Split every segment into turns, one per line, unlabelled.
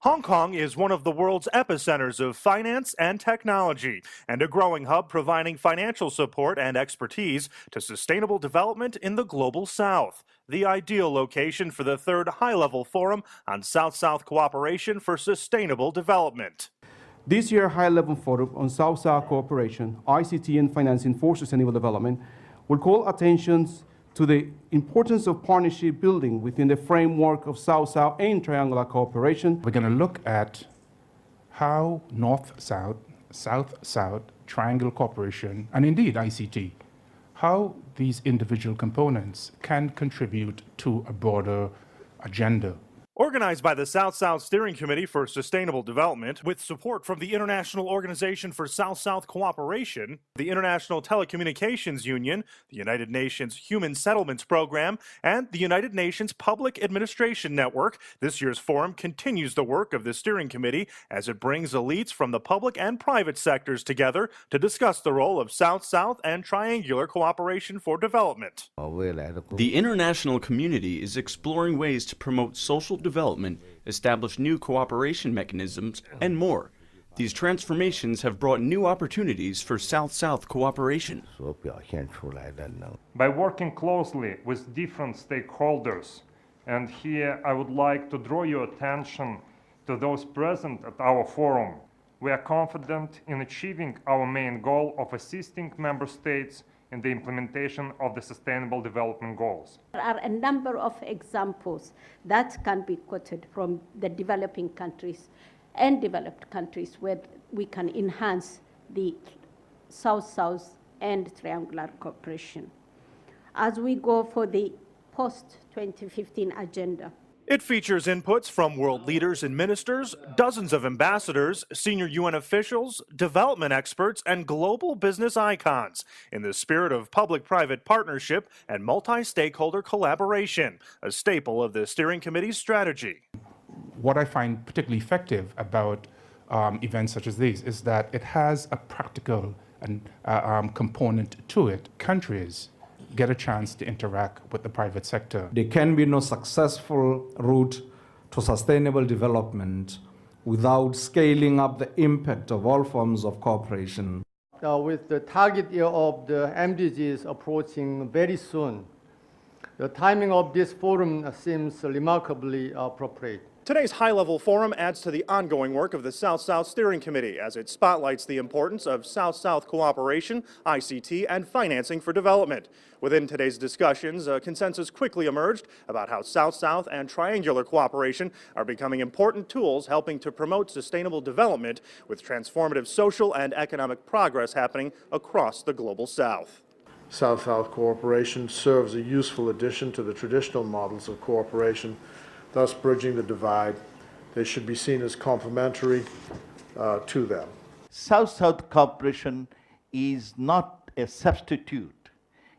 Hong Kong is one of the world's epicenters of finance and technology, and a growing hub providing financial support and expertise to sustainable development in the global south. The ideal location for the third high-level forum on South-South cooperation for sustainable development.
This year's high-level forum on South-South cooperation, ICT and financing for sustainable development will call attention to the importance of partnership building within the framework of South-South and triangular cooperation.
We're going to look at how North-South, South-South, triangle cooperation, and indeed ICT, how these individual components can contribute to a broader agenda.
Organized by the South-South Steering Committee for Sustainable Development, with support from the International Organization for South-South Cooperation, the International Telecommunications Union, the United Nations Human Settlements Program, and the United Nations Public Administration Network, this year's forum continues the work of the Steering Committee as it brings elites from the public and private sectors together to discuss the role of South-South and triangular cooperation for development.
The international community is exploring ways to promote social development, establish new cooperation mechanisms, and more. These transformations have brought new opportunities for South-South cooperation.
By working closely with different stakeholders, and here I would like to draw your attention to those present at our forum, we are confident in achieving our main goal of assisting member states in the implementation of the Sustainable Development Goals.
There are a number of examples that can be quoted from the developing countries and developed countries where we can enhance the South-South and triangular cooperation. As we go for the post-2015 agenda,
it features inputs from world leaders and ministers, dozens of ambassadors, senior UN officials, development experts, and global business icons in the spirit of public-private partnership and multi-stakeholder collaboration, a staple of the Steering Committee's strategy.
What I find particularly effective about events such as these is that it has a practical component to it. Countries get a chance to interact with the private sector.
There can be no successful route to sustainable development without scaling up the impact of all forms of cooperation.
With the target year of the MDGs approaching very soon, the timing of this forum seems remarkably appropriate.
Today's high-level forum adds to the ongoing work of the South-South Steering Committee as it spotlights the importance of South-South cooperation, ICT, and financing for development. Within today's discussions, a consensus quickly emerged about how South-South and triangular cooperation are becoming important tools helping to promote sustainable development with transformative social and economic progress happening across the global South.
South-South cooperation serves a useful addition to the traditional models of cooperation, thus bridging the divide. They should be seen as complementary to them.
South-South cooperation is not a substitute.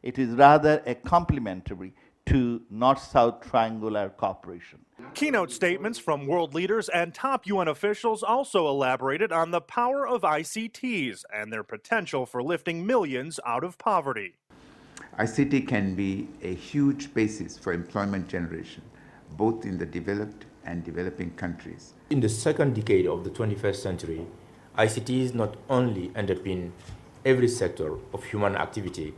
It is rather a complementary to North-South triangular cooperation.
Keynote statements from world leaders and top UN officials also elaborated on the power of ICTs and their potential for lifting millions out of poverty.
ICT can be a huge basis for employment generation, both in the developed and developing countries.
In the second decade of the 21st century, ICTs not only underpin every sector of human activity,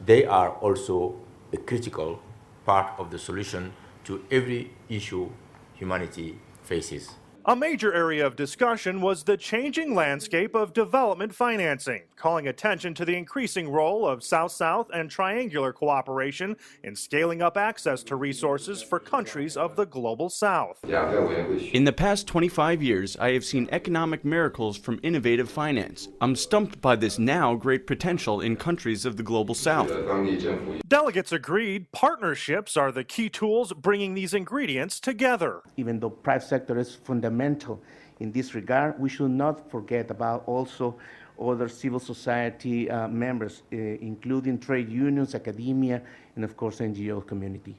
they are also a critical part of the solution to every issue humanity faces.
A major area of discussion was the changing landscape of development financing, calling attention to the increasing role of South-South and triangular cooperation in scaling up access to resources for countries of the global South.
In the past 25 years, I have seen economic miracles from innovative finance. I'm stumped by this now great potential in countries of the global South.
Delegates agreed partnerships are the key tools bringing these ingredients together.
Even though private sector is fundamental in this regard, we should not forget about also other civil society members, including trade unions, academia, and of course NGO community.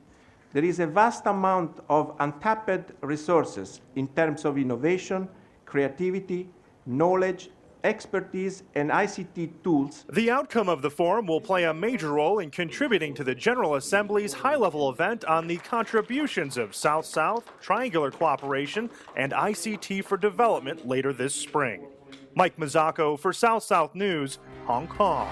There is a vast amount of untapped resources in terms of innovation, creativity, knowledge, expertise, and ICT tools.
The outcome of the forum will play a major role in contributing to the General Assembly's high-level event on the contributions of South-South, triangular cooperation, and ICT for development later this spring. Mike Mazzacco for South-South News, Hong Kong.